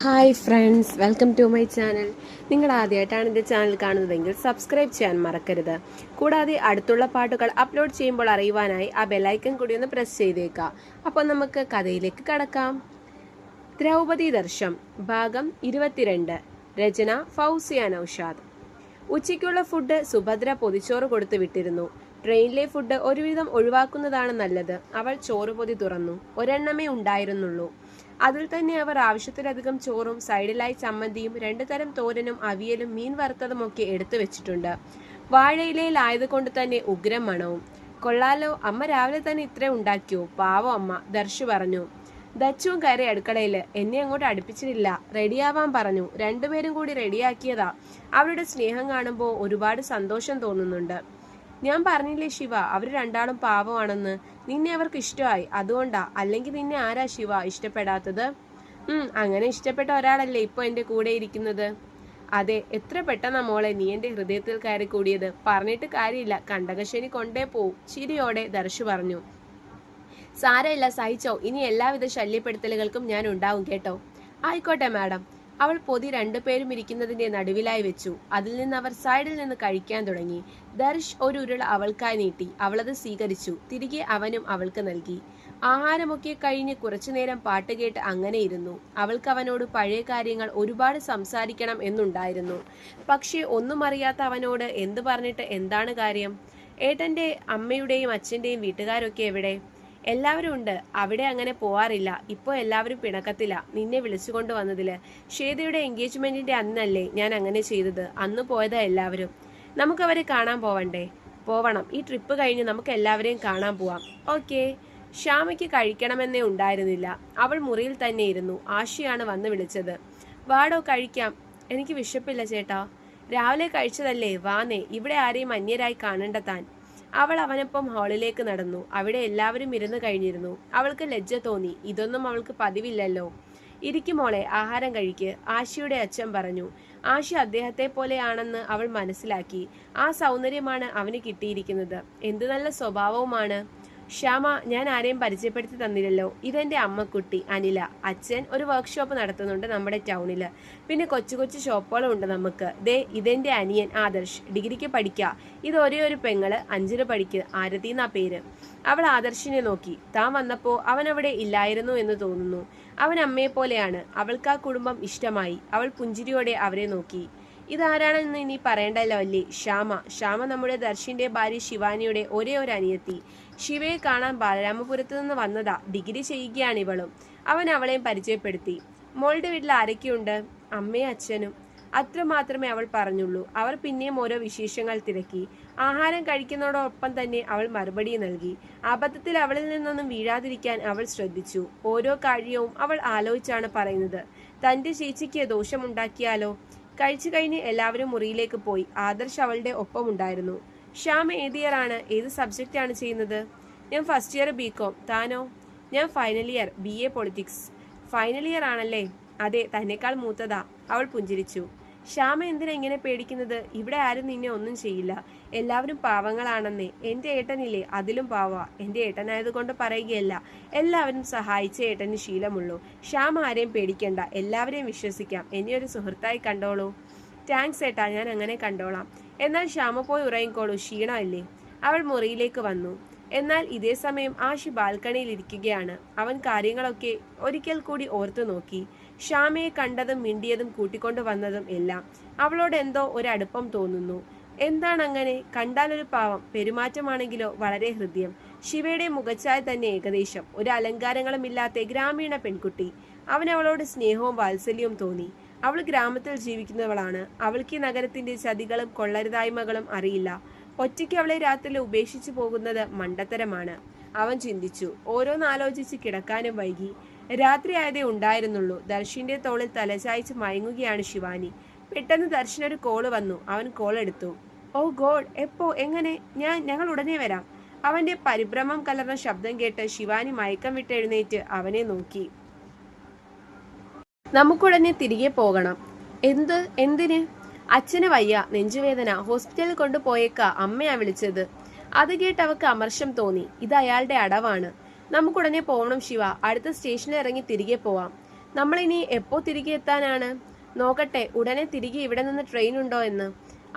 Hi friends, welcome to my channel. നിങ്ങൾ ആദ്യമായിട്ടാണ് എൻ്റെ ചാനൽ കാണുന്നതെങ്കിൽ സബ്സ്ക്രൈബ് ചെയ്യാൻ മറക്കരുത്. കൂടാതെ അടുത്തുള്ള പാട്ടുകൾ അപ്ലോഡ് ചെയ്യുമ്പോൾ അറിയുവാനായി ആ ബെല്ലൈക്കൺ കൂടി ഒന്ന് പ്രസ് ചെയ്തേക്കാം. അപ്പോൾ നമുക്ക് കഥയിലേക്ക് കടക്കാം. ദ്രൗപദി ദർശം ഭാഗം 22. രചന ഫൗസിയ നൗഷാദ്. ഉച്ചയ്ക്കുള്ള ഫുഡ് സുഭദ്ര പൊതിച്ചോറ് കൊടുത്തു വിട്ടിരുന്നു. ട്രെയിനിലെ ഫുഡ് ഒരുവിധം ഒഴിവാക്കുന്നതാണ് നല്ലത്. അവൾ ചോറ് പൊതി തുറന്നു. ഒരെണ്ണമേ ഉണ്ടായിരുന്നുള്ളൂ. അതിൽ തന്നെ അവർ ആവശ്യത്തിലധികം ചോറും സൈഡിലായി ചമ്മന്തിയും 2 തരം തോരനും അവിയലും മീൻ വറുത്തതും ഒക്കെ എടുത്തു വെച്ചിട്ടുണ്ട്. വാഴയിലയിലായതുകൊണ്ട് തന്നെ ഉഗ്രം മണവും. കൊള്ളാലോ, അമ്മ രാവിലെ തന്നെ ഇത്ര ഉണ്ടാക്കിയോ? പാവം അമ്മ, ദർശു പറഞ്ഞു. ദച്ചുവും കയറി അടുക്കളയിൽ. എന്നെ അങ്ങോട്ട് അടുപ്പിച്ചിട്ടില്ല, റെഡിയാവാൻ പറഞ്ഞു. രണ്ടുപേരും കൂടി റെഡിയാക്കിയതാ. അവരുടെ സ്നേഹം കാണുമ്പോൾ ഒരുപാട് സന്തോഷം തോന്നുന്നുണ്ട്. ഞാൻ പറഞ്ഞില്ലേ ശിവ, അവർ രണ്ടാളും പാവമാണെന്ന്. നിന്നെ അവർക്ക് ഇഷ്ടമായി, അതുകൊണ്ടാ. അല്ലെങ്കിൽ നിന്നെ ആരാ ശിവ ഇഷ്ടപ്പെടാത്തത്? അങ്ങനെ ഇഷ്ടപ്പെട്ട ഒരാളല്ലേ ഇപ്പൊ എന്റെ കൂടെ ഇരിക്കുന്നത്. അതെ, എത്ര പെട്ടെന്നാ മോളെ നീ എന്റെ ഹൃദയത്തിൽ കയറി കൂടിയത്. പറഞ്ഞിട്ട് കാര്യമില്ല, കണ്ടകശനി കൊണ്ടേ പോവും, ചിരിയോടെ ദർശു പറഞ്ഞു. സാരമില്ല, സഹിച്ചോ. ഇനി എല്ലാവിധ ശല്യപ്പെടുത്തലുകൾക്കും ഞാൻ ഉണ്ടാവും കേട്ടോ. ആയിക്കോട്ടെ മാഡം. അവൾ പൊതി 2 പേരും ഇരിക്കുന്നതിന്റെ നടുവിലായി വെച്ചു. അതിൽ നിന്ന് അവർ സൈഡിൽ നിന്ന് കഴിക്കാൻ തുടങ്ങി. ദർശ് ഒരു ഉരുള അവൾക്കായി നീട്ടി. അവളത് സ്വീകരിച്ചു. തിരികെ അവനും അവൾക്ക് നൽകി. ആഹാരമൊക്കെ കഴിഞ്ഞ് കുറച്ചുനേരം പാട്ട് കേട്ട് അങ്ങനെ ഇരുന്നു. അവൾക്ക് അവനോട് പഴയ കാര്യങ്ങൾ ഒരുപാട് സംസാരിക്കണം എന്നുണ്ടായിരുന്നു. പക്ഷേ ഒന്നും അറിയാത്ത അവനോട് എന്ത് പറഞ്ഞിട്ട് എന്താണ് കാര്യം? ഏട്ടന്റെ അമ്മയുടെയും അച്ഛന്റെയും വീട്ടുകാരൊക്കെ എവിടെ? എല്ലാവരും ഉണ്ട്. അവിടെ അങ്ങനെ പോവാറില്ല. ഇപ്പോൾ എല്ലാവരും പിണക്കത്തില്ല. നിന്നെ വിളിച്ചുകൊണ്ട് വന്നതില്. ശ്വേതയുടെ എൻഗേജ്മെന്റിന്റെ അന്നല്ലേ ഞാൻ അങ്ങനെ ചെയ്തത്. അന്ന് പോയതാ എല്ലാവരും. നമുക്കവരെ കാണാൻ പോവണ്ടേ? പോവണം. ഈ ട്രിപ്പ് കഴിഞ്ഞ് നമുക്ക് എല്ലാവരെയും കാണാൻ പോവാം. ഓക്കെ. ശ്യാമയ്ക്ക് കഴിക്കണമെന്നേ ഉണ്ടായിരുന്നില്ല. അവൾ മുറിയിൽ തന്നെ ഇരുന്നു. ആഷിയാണ് വന്ന് വിളിച്ചത്. വാടോ, കഴിക്കാം. എനിക്ക് വിശപ്പില്ല ചേട്ടാ. രാവിലെ കഴിച്ചതല്ലേ, വാന്നേ. ഇവിടെ ആരെയും അന്യരായി കാണണ്ട താൻ. അവൾ അവനൊപ്പം ഹാളിലേക്ക് നടന്നു. അവിടെ എല്ലാവരും ഇരുന്ന് കഴിഞ്ഞിരുന്നു. അവൾക്ക് ലജ്ജ തോന്നി. ഇതൊന്നും അവൾക്ക് പതിവില്ലല്ലോ. ഇരിക്കുമോളെ, ആഹാരം കഴിക്ക്, ആഷിയുടെ അച്ഛൻ പറഞ്ഞു. ആഷി അദ്ദേഹത്തെ പോലെയാണെന്ന് അവൾ മനസ്സിലാക്കി. ആ സൗന്ദര്യമാണ് അവന് കിട്ടിയിരിക്കുന്നത്. എന്ത് നല്ല സ്വഭാവവുമാണ്. ശ്യാമ, ഞാൻ ആരെയും പരിചയപ്പെടുത്തി തന്നില്ലല്ലോ. ഇതെന്റെ അമ്മക്കുട്ടി അനില. അച്ഛൻ ഒരു വർക്ക്ഷോപ്പ് നടത്തുന്നുണ്ട് നമ്മുടെ ടൗണില്. പിന്നെ കൊച്ചു കൊച്ചു ഷോപ്പുകളും ഉണ്ട് നമുക്ക്. ദേ, ഇതെന്റെ അനിയൻ ആദർശ്, ഡിഗ്രിക്ക് പഠിക്കുക. ഇത് ഒരേ ഒരു പെങ്ങള്, 5ന് പഠിക്ക്, ആരതി എന്നാ പേര്. അവൾ ആദർശിനെ നോക്കി. താൻ വന്നപ്പോ അവൻ അവിടെ ഇല്ലായിരുന്നു എന്ന് തോന്നുന്നു. അവൻ അമ്മയെ പോലെയാണ്. അവൾക്ക് ആ കുടുംബം ഇഷ്ടമായി. അവൾ പുഞ്ചിരിയോടെ അവരെ നോക്കി. ഇതാരാണെന്ന് ഇനി പറയണ്ടല്ലോ അല്ലേ? ശ്യാമ നമ്മുടെ ദർശിന്റെ ഭാര്യ ശിവാനിയുടെ ഒരേ ഒരു അനിയത്തി. ശിവയെ കാണാൻ ബാലരാമപുരത്ത് നിന്ന് വന്നതാ. ഡിഗ്രി ചെയ്യുകയാണ് ഇവളും. അവൻ അവളെയും പരിചയപ്പെടുത്തി. മോളുടെ വീട്ടിൽ ആരൊക്കെയുണ്ട്? അമ്മയും അച്ഛനും. അത്ര മാത്രമേ അവൾ പറഞ്ഞുള്ളൂ. അവർ പിന്നെയും ഓരോ വിശേഷങ്ങൾ തിരക്കി. ആഹാരം കഴിക്കുന്നതോടൊപ്പം തന്നെ അവൾ മറുപടി നൽകി. അബദ്ധത്തിൽ അവളിൽ നിന്നൊന്നും വീഴാതിരിക്കാൻ അവൾ ശ്രദ്ധിച്ചു. ഓരോ കാര്യവും അവൾ ആലോചിച്ചാണ് പറയുന്നത്. തന്റെ ചേച്ചിക്ക് ദോഷമുണ്ടാക്കിയാലോ? കഴിച്ചു കഴിഞ്ഞ് എല്ലാവരും മുറിയിലേക്ക് പോയി. ആദർശ് അവളുടെ ഒപ്പമുണ്ടായിരുന്നു. ശ്യാമ ഏത് ഇയറാണ്? ഏത് സബ്ജക്റ്റാണ് ചെയ്യുന്നത്? ഞാൻ ഫസ്റ്റ് ഇയർ ബികോം. താനോ? ഞാൻ final year BA politics. Final year ആണല്ലേ? അതെ, തന്നെക്കാൾ മൂത്തതാ. അവൾ പുഞ്ചിരിച്ചു. ശ്യാമ എന്തിനാ ഇങ്ങനെ പേടിക്കുന്നത്? ഇവിടെ ആരും നിന്നെ ഒന്നും ചെയ്യില്ല. എല്ലാവരും പാവങ്ങളാണെന്നേ. എൻ്റെ ഏട്ടനില്ലേ, അതിലും പാവാ. എൻ്റെ ഏട്ടനായതുകൊണ്ട് പറയുകയല്ല. എല്ലാവരും സഹായിച്ച ഏട്ടന് ശീലമുള്ളൂ. ശ്യാമ ആരെയും പേടിക്കണ്ട. എല്ലാവരെയും വിശ്വസിക്കാം. എന്നെ ഒരു സുഹൃത്തായി കണ്ടോളൂ. താങ്ക്സ് ഏട്ടാ, ഞാൻ അങ്ങനെ കണ്ടോളാം. എന്നാൽ ശ്യാമ പോയി ഉറങ്ങിക്കോളൂ, ക്ഷീണമല്ലേ. അവൾ മുറിയിലേക്ക് വന്നു. എന്നാൽ ഇതേ സമയം ആഷി ബാൽക്കണിയിൽ ഇരിക്കുകയാണ്. അവൻ കാര്യങ്ങളൊക്കെ ഒരിക്കൽ കൂടി ഓർത്തു നോക്കി. ശ്യാമയെ കണ്ടതും മിണ്ടിയതും കൂട്ടിക്കൊണ്ടു വന്നതും എല്ലാം. അവളോട് എന്തോ ഒരടുപ്പം തോന്നുന്നു. എന്താണങ്ങനെ? കണ്ടാലൊരു പാവം, പെരുമാറ്റമാണെങ്കിലോ വളരെ ഹൃദ്യം. ശിവയുടെ മുഖച്ചായ തന്നെ ഏകദേശം. ഒരു അലങ്കാരങ്ങളുമില്ലാത്ത ഗ്രാമീണ പെൺകുട്ടി. അവൻ അവളോട് സ്നേഹവും വാത്സല്യവും തോന്നി. അവൾ ഗ്രാമത്തിൽ ജീവിക്കുന്നവളാണ്. അവൾക്ക് ഈ നഗരത്തിന്റെ ചതികളും കൊള്ളരുതായ്മകളും അറിയില്ല. ഒറ്റയ്ക്ക് അവളെ രാത്രി ഉപേക്ഷിച്ചു പോകുന്നത് മണ്ടത്തരമാണ്. അവൻ ചിന്തിച്ചു. ഓരോന്നാലോചിച്ച് കിടക്കാനും വൈകി. രാത്രിയായതേ ഉണ്ടായിരുന്നുള്ളൂ. ദർശിന്റെ തോളിൽ തലചായ്ച്ച് മയങ്ങുകയാണ് ശിവാനി. പെട്ടെന്ന് ദർശനൊരു കോള് വന്നു. അവൻ കോൾ എടുത്തു. ഓ ഗോഡ്, എപ്പോ, എങ്ങനെ? ഞങ്ങൾ ഉടനെ വരാം. അവന്റെ പരിഭ്രമം കലർന്ന ശബ്ദം കേട്ട് ശിവാനി മയക്കം വിട്ടെഴുന്നേറ്റ് അവനെ നോക്കി. നമുക്കുടനെ തിരികെ പോകണം. എന്തിന്? അച്ഛന് വയ്യ, നെഞ്ചുവേദന. ഹോസ്പിറ്റലിൽ കൊണ്ടുപോയേക്ക, അമ്മയാ വിളിച്ചത്. അത് കേട്ട് അവക്ക് അമർഷം തോന്നി. ഇത് അയാളുടെ അടവാണ്. നമുക്കുടനെ പോകണം ശിവ. അടുത്ത സ്റ്റേഷനിൽ ഇറങ്ങി തിരികെ പോവാം. നമ്മളിനി എപ്പോ തിരികെ എത്താനാണ്? നോക്കട്ടെ, ഉടനെ തിരികെ ഇവിടെ നിന്ന് ട്രെയിൻ ഉണ്ടോ എന്ന്.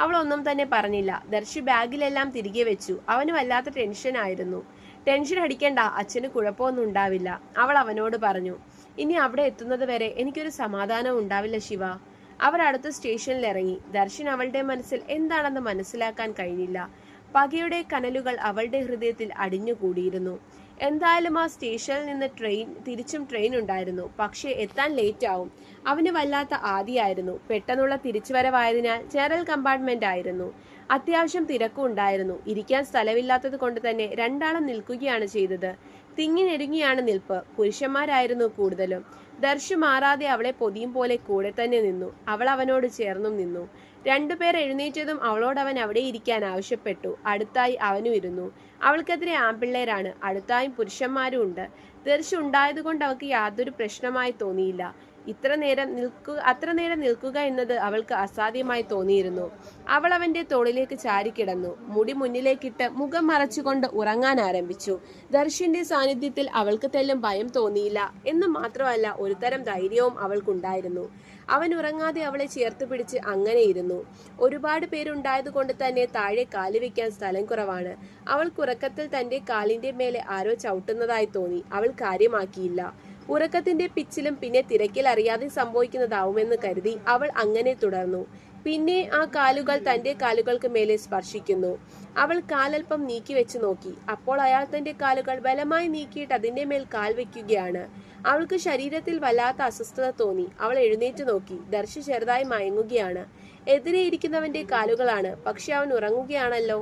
അവൾ ഒന്നും തന്നെ പറഞ്ഞില്ല. ദർശി ബാഗിലെല്ലാം തിരികെ വെച്ചു. അവന് വല്ലാത്ത ടെൻഷനായിരുന്നു. ടെൻഷൻ അടിക്കേണ്ട, അച്ഛന് കുഴപ്പമൊന്നും ഉണ്ടാവില്ല, അവൾ അവനോട് പറഞ്ഞു. ഇനി അവിടെ എത്തുന്നത് വരെ എനിക്കൊരു സമാധാനം ഉണ്ടാവില്ല ശിവ. അവർ അടുത്ത സ്റ്റേഷനിൽ ഇറങ്ങി. ദർശൻ അവളുടെ മനസ്സിൽ എന്താണെന്ന് മനസ്സിലാക്കാൻ കഴിഞ്ഞില്ല. പകയുടെ കനലുകൾ അവളുടെ ഹൃദയത്തിൽ അടിഞ്ഞുകൂടിയിരുന്നു. എന്തായാലും ആ സ്റ്റേഷനിൽ നിന്ന് തിരിച്ചും ട്രെയിൻ ഉണ്ടായിരുന്നു. പക്ഷേ എത്താൻ ലേറ്റ് ആവും. അവന് വല്ലാത്ത ആദിയായിരുന്നു. പെട്ടെന്നുള്ള തിരിച്ചുവരവായതിനാൽ ജനറൽ കമ്പാർട്ട്മെന്റ് ആയിരുന്നു. അത്യാവശ്യം തിരക്കും ഉണ്ടായിരുന്നു. ഇരിക്കാൻ സ്ഥലമില്ലാത്തത് കൊണ്ട് തന്നെ രണ്ടാളും നിൽക്കുകയാണ് ചെയ്തത്. തിങ്ങി നെരുങ്ങിയാണ് നിൽപ്പ്. പുരുഷന്മാരായിരുന്നു കൂടുതലും. ദർശു മാറാതെ അവളെ പൊതിയും പോലെ കൂടെ തന്നെ നിന്നു. അവൾ അവനോട് ചേർന്നും നിന്നു. രണ്ടുപേർ എഴുന്നേറ്റതും അവളോട് അവൻ അവിടെ ഇരിക്കാൻ ആവശ്യപ്പെട്ടു. അടുത്തായി അവനും ഇരുന്നു. അവൾക്കെതിരെ ആൺപിള്ളേരാണ്, അടുത്തായും പുരുഷന്മാരും ഉണ്ട്. ദർശു ഉണ്ടായതുകൊണ്ട് അവൾക്ക് യാതൊരു പ്രശ്നമായി തോന്നിയില്ല. അത്ര നേരം നിൽക്കുക എന്നത് അവൾക്ക് അസാധ്യമായി തോന്നിയിരുന്നു. അവൾ അവന്റെ തോളിലേക്ക് ചാരിക്കിടന്നു. മുടി മുന്നിലേക്കിട്ട് മുഖം മറച്ചുകൊണ്ട് ഉറങ്ങാൻ ആരംഭിച്ചു. ദർശന്റെ സാന്നിധ്യത്തിൽ അവൾക്ക് തെല്ലും ഭയം തോന്നിയില്ല. എന്ന് മാത്രമല്ല, ഒരുതരം ധൈര്യവും അവൾക്കുണ്ടായിരുന്നു. അവൻ ഉറങ്ങാതെ അവളെ ചേർത്ത് പിടിച്ച് അങ്ങനെ ഇരുന്നു. ഒരുപാട് പേരുണ്ടായതുകൊണ്ട് തന്നെ താഴെ കാല് വെക്കാൻ സ്ഥലം കുറവാണ്. അവൾക്കുറക്കത്തിൽ തന്റെ കാലിന്റെ മേലെ ആരോ ചവിട്ടുന്നതായി തോന്നി. അവൾ കാര്യമാക്കിയില്ല. ഉറക്കത്തിന്റെ പിച്ചിലും പിന്നെ തിരക്കിൽ അറിയാതെ സംഭവിക്കുന്നതാവുമെന്ന് കരുതി അവൾ അങ്ങനെ തുടർന്നു. പിന്നെ ആ കാലുകൾ തന്റെ കാലുകൾക്ക് മേലെ സ്പർശിക്കുന്നു. അവൾ കാലൽപ്പം നീക്കി വെച്ച് നോക്കി. അപ്പോൾ അയാൾ തന്റെ കാലുകൾ ബലമായി നീക്കിയിട്ട് അതിന്റെ മേൽ കാൽ വെക്കുകയാണ്. അവൾക്ക് ശരീരത്തിൽ വല്ലാത്ത അസ്വസ്ഥത തോന്നി. അവൾ എഴുന്നേറ്റ് നോക്കി. ദർശി ചെറുതായി മയങ്ങുകയാണ്. എതിരെ ഇരിക്കുന്നവന്റെ കാലുകളാണ്. പക്ഷെ അവൻ ഉറങ്ങുകയാണല്ലോ.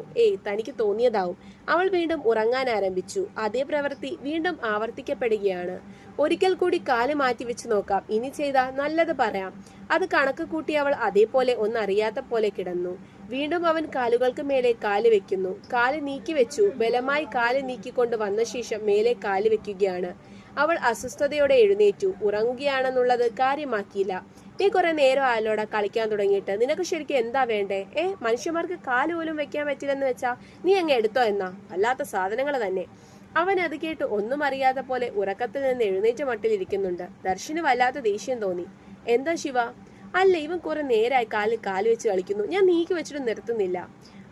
തനിക്ക് തോന്നിയതാവും. അവൾ വീണ്ടും ഉറങ്ങാൻ ആരംഭിച്ചു. അതേ പ്രവൃത്തി വീണ്ടും ആവർത്തിക്കപ്പെടുകയാണ്. ഒരിക്കൽ കൂടി കാല് മാറ്റി വെച്ച് നോക്കാം, ഇനി ചെയ്താ നല്ലത് പറയാം. അത് കണക്ക് കൂട്ടി അവൾ അതേപോലെ ഒന്നറിയാത്ത പോലെ കിടന്നു. വീണ്ടും അവൻ കാലുകൾക്ക് മേലെ കാല് വെക്കുന്നു. കാല് നീക്കി വെച്ചു. ബലമായി കാല് നീക്കിക്കൊണ്ട് വന്ന ശേഷം മേലെ കാല് വെക്കുകയാണ്. അവൾ അസ്വസ്ഥതയോടെ എഴുന്നേറ്റു. ഉറങ്ങുകയാണെന്നുള്ളത് കാര്യമാക്കിയില്ല. നീ കുറെ നേരം ആയാലോടാ കളിക്കാൻ തുടങ്ങിയിട്ട്. നിനക്ക് ശരിക്കും എന്താ വേണ്ടേ? മനുഷ്യന്മാർക്ക് കാല് പോലും വെക്കാൻ പറ്റില്ലെന്ന് വെച്ചാ നീ അങ്ങ് എടുത്തോ എന്നാ? അല്ലാത്ത സാധനങ്ങൾ തന്നെ. അവൻ അത് കേട്ട് ഒന്നും അറിയാത്ത പോലെ ഉറക്കത്തിൽ നിന്ന് എഴുന്നേറ്റ മട്ടിലിരിക്കുന്നുണ്ട്. ദർശന് വല്ലാത്ത ദേഷ്യം തോന്നി. എന്താ ശിവ? അല്ല, ഇവൻ കുറെ നേരായി കാല് വെച്ച് കളിക്കുന്നു. ഞാൻ നീക്കി വെച്ചിട്ട് നിർത്തുന്നില്ല.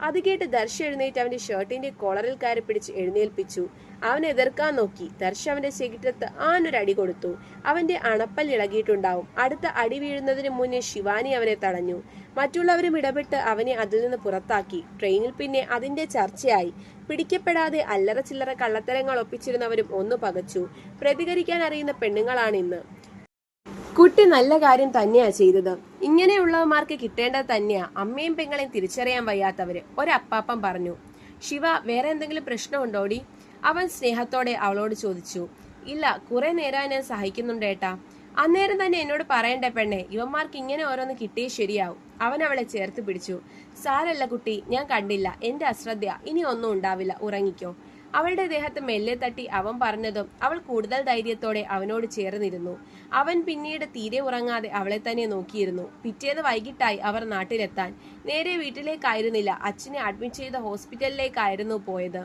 അത് കേട്ട് ദർശ എഴുന്നേറ്റ് അവന്റെ ഷർട്ടിന്റെ കോളറിൽ കയറി പിടിച്ച് എഴുന്നേൽപ്പിച്ചു. അവൻ എതിർക്കാൻ നോക്കി. ദർശ അവന്റെ ചെകിട്ടത്ത് ആനൊരടി കൊടുത്തു. അവന്റെ അണപ്പൽ ഇളകിയിട്ടുണ്ടാവും. അടുത്ത അടി വീഴുന്നതിന് മുന്നേ ശിവാനി അവനെ തടഞ്ഞു. മറ്റുള്ളവരും ഇടപെട്ട് അവനെ അതിൽ നിന്ന് പുറത്താക്കി. ട്രെയിനിൽ പിന്നെ അതിന്റെ ചർച്ചയായി. പിടിക്കപ്പെടാതെ അല്ലറ ചില്ലറ കള്ളത്തരങ്ങൾ ഒപ്പിച്ചിരുന്നവരും ഒന്ന് പകച്ചു. പ്രതികരിക്കാൻ അറിയുന്ന പെണ്ണുങ്ങളാണിന്ന്. കുട്ടി നല്ല കാര്യം തന്നെയാ ചെയ്തത്. ഇങ്ങനെയുള്ളവന്മാർക്ക് കിട്ടേണ്ടത് തന്നെയാ. അമ്മയും പെങ്ങളെയും തിരിച്ചറിയാൻ വയ്യാത്തവര്, ഒരപ്പാപ്പൻ പറഞ്ഞു. ശിവ, വേറെ എന്തെങ്കിലും പ്രശ്നമുണ്ടോടി? അവൻ സ്നേഹത്തോടെ അവളോട് ചോദിച്ചു. ഇല്ല, കുറെ നേരം ഞാൻ സഹിക്കുന്നുണ്ട് ഏട്ടാ. അന്നേരം തന്നെ എന്നോട് പറയണ്ടേ പെണ്ണെ, ഇവന്മാർക്ക് ഇങ്ങനെ ഓരോന്ന് കിട്ടിയേ ശരിയാവും. അവൻ അവളെ ചേർത്ത് പിടിച്ചു. സാരല്ല കുട്ടി, ഞാൻ കണ്ടില്ല, എന്റെ അശ്രദ്ധ. ഇനി ഒന്നും ഉണ്ടാവില്ല, ഉറങ്ങിക്കോ. അവളുടെ ദേഹത്ത് മെല്ലെ തട്ടി അവൻ പറഞ്ഞതും അവൾ കൂടുതൽ ധൈര്യത്തോടെ അവനോട് ചേർന്നിരുന്നു. അവൻ പിന്നീട് തീരെ ഉറങ്ങാതെ അവളെ തന്നെ നോക്കിയിരുന്നു. പിറ്റേന്ന് വൈകിട്ടായി അവർ നാട്ടിലെത്താൻ. നേരെ വീട്ടിലേക്കായിരുന്നില്ല, അച്ഛനെ അഡ്മിറ്റ് ചെയ്ത ഹോസ്പിറ്റലിലേക്കായിരുന്നു പോയത്.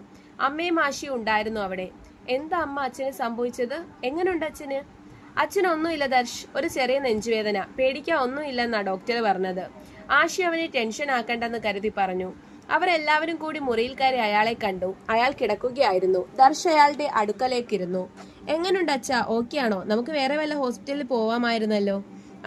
അമ്മയും ആശയും ഉണ്ടായിരുന്നു അവിടെ. എന്താ അമ്മ അച്ഛന് സംഭവിച്ചത്? എങ്ങനെയുണ്ട് അച്ഛന്? അച്ഛനൊന്നുമില്ല ദർശ്, ഒരു ചെറിയ നെഞ്ചുവേദന. പേടിക്കാൻ ഒന്നുമില്ലെന്നാ ഡോക്ടർ പറഞ്ഞത്. ആശി അവനെ ടെൻഷൻ ആക്കണ്ടെന്ന് കരുതി പറഞ്ഞു. അവരെല്ലാവരും കൂടി മുറിയിൽ കയറി അയാളെ കണ്ടു. അയാൾ കിടക്കുകയായിരുന്നു. ദർശ് അയാളുടെ അടുക്കലേക്കിരുന്നു. എങ്ങനുണ്ട് അച്ഛാ, ഓക്കെ ആണോ? നമുക്ക് വേറെ വല്ല ഹോസ്പിറ്റലിൽ പോവാമായിരുന്നല്ലോ.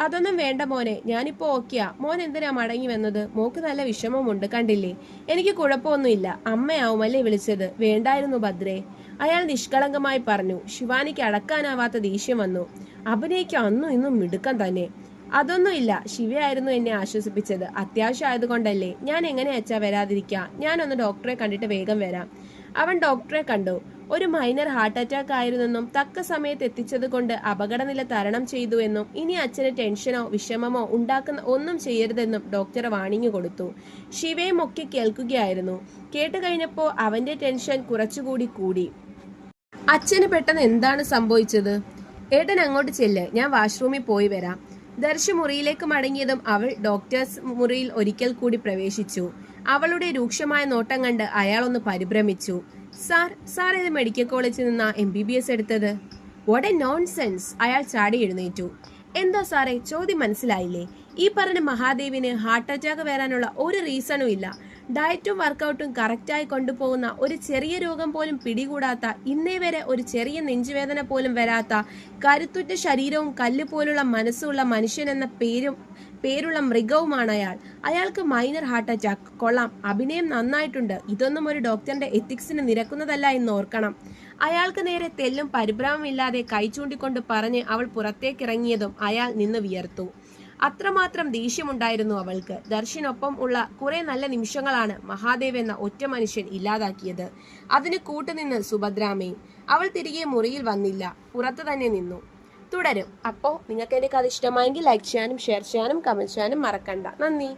അതൊന്നും വേണ്ട മോനെ, ഞാനിപ്പോ ഓക്കെയാ. മോൻ എന്തിനാ മടങ്ങി വന്നത്? മോക്ക് നല്ല വിഷമമുണ്ട്, കണ്ടില്ലേ? എനിക്ക് കുഴപ്പമൊന്നുമില്ല. അമ്മയാവുമല്ലേ വിളിച്ചത്? വേണ്ടായിരുന്നു ഭദ്രേ, അയാൾ നിഷ്കളങ്കമായി പറഞ്ഞു. ശിവാനിക്ക് അടക്കാനാവാത്ത ദേഷ്യം വന്നു. അഭിനയിക്കാൻ അന്നും ഇന്നും മിടുക്കം തന്നെ. അതൊന്നുമില്ല, ശിവയായിരുന്നു എന്നെ ആശ്വസിപ്പിച്ചത്. അത്യാവശ്യം ആയതുകൊണ്ടല്ലേ. ഞാൻ എങ്ങനെ അച്ഛാ വരാതിരിക്കാം? ഞാനൊന്ന് ഡോക്ടറെ കണ്ടിട്ട് വേഗം വരാം. അവൻ ഡോക്ടറെ കണ്ടു. ഒരു മൈനർ ഹാർട്ട് അറ്റാക്ക് ആയിരുന്നെന്നും തക്ക സമയത്ത് എത്തിച്ചത് കൊണ്ട് അപകടനില തരണം ചെയ്തു എന്നും ഇനി അച്ഛന് ടെൻഷനോ വിഷമമോ ഉണ്ടാക്കുന്ന ഒന്നും ചെയ്യരുതെന്നും ഡോക്ടർ വാണിംഗ് കൊടുത്തു. ശിവയും ഒക്കെ കേൾക്കുകയായിരുന്നു. കേട്ട് കഴിഞ്ഞപ്പോൾ അവന്റെ ടെൻഷൻ കുറച്ചുകൂടി കൂടി. അച്ഛന് പെട്ടെന്ന് എന്താണ് സംഭവിച്ചത്? ഏട്ടൻ അങ്ങോട്ട് ചെല്ല്, ഞാൻ വാഷ്റൂമിൽ പോയി വരാം. ദർശ് മുറിയിലേക്ക് മടങ്ങിയതും അവൾ ഡോക്ടേഴ്സ് മുറിയിൽ ഒരിക്കൽ കൂടി പ്രവേശിച്ചു. അവളുടെ രൂക്ഷമായ നോട്ടം കണ്ട് അയാളൊന്ന് പരിഭ്രമിച്ചു. സാർ ഇത് മെഡിക്കൽ കോളേജിൽ നിന്നാ MBBS എടുത്തത്? What A nonsense! അയാൾ ചാടി എഴുന്നേറ്റു. എന്താ സാറേ, ചോദ്യം മനസ്സിലായില്ലേ? ഈ പറഞ്ഞ മഹാദേവിന് ഹാർട്ട് അറ്റാക്ക് വരാനുള്ള ഒരു റീസണും ഇല്ല. ഡയറ്റും വർക്കൗട്ടും കറക്റ്റായി കൊണ്ടുപോകുന്ന, ഒരു ചെറിയ രോഗം പോലും പിടികൂടാത്ത, ഇന്നേ വരെ ഒരു ചെറിയ നെഞ്ചുവേദന പോലും വരാത്ത, കരുത്തുറ്റ ശരീരവും കല്ല് പോലുള്ള മനസ്സുള്ള മനുഷ്യൻ എന്ന പേരുള്ള മൃഗവുമാണ് അയാൾ. അയാൾക്ക് മൈനർ ഹാർട്ട് അറ്റാക്ക്. കൊള്ളാം, അഭിനയം നന്നായിട്ടുണ്ട്. ഇതൊന്നും ഒരു ഡോക്ടറിന്റെ എത്തിക്സിന് നിരക്കുന്നതല്ല എന്ന് ഓർക്കണം. അയാൾക്ക് നേരെ തെല്ലും പരിഭ്രമമില്ലാതെ കൈ ചൂണ്ടിക്കൊണ്ട് പറഞ്ഞ് അവൾ പുറത്തേക്കിറങ്ങിയതും അയാൾ നിന്ന് വിയർത്തു. അത്രമാത്രം ദേഷ്യമുണ്ടായിരുന്നു അവൾക്ക്. ദർശനൊപ്പം ഉള്ള കുറെ നല്ല നിമിഷങ്ങളാണ് മഹാദേവ് എന്ന ഒറ്റ മനുഷ്യൻ ഇല്ലാതാക്കിയത്. അതിന് കൂട്ടുനിന്ന് സുഭദ്രാമയും. അവൾ തിരികെ മുറിയിൽ വന്നില്ല, പുറത്തു തന്നെ നിന്നു. തുടരും. അപ്പോൾ നിങ്ങൾക്ക് എൻ്റെ കഥ ഇഷ്ടമായെങ്കിൽ ലൈക്ക് ചെയ്യാനും ഷെയർ ചെയ്യാനും കമൻറ്റ് ചെയ്യാനും മറക്കണ്ട. നന്ദി.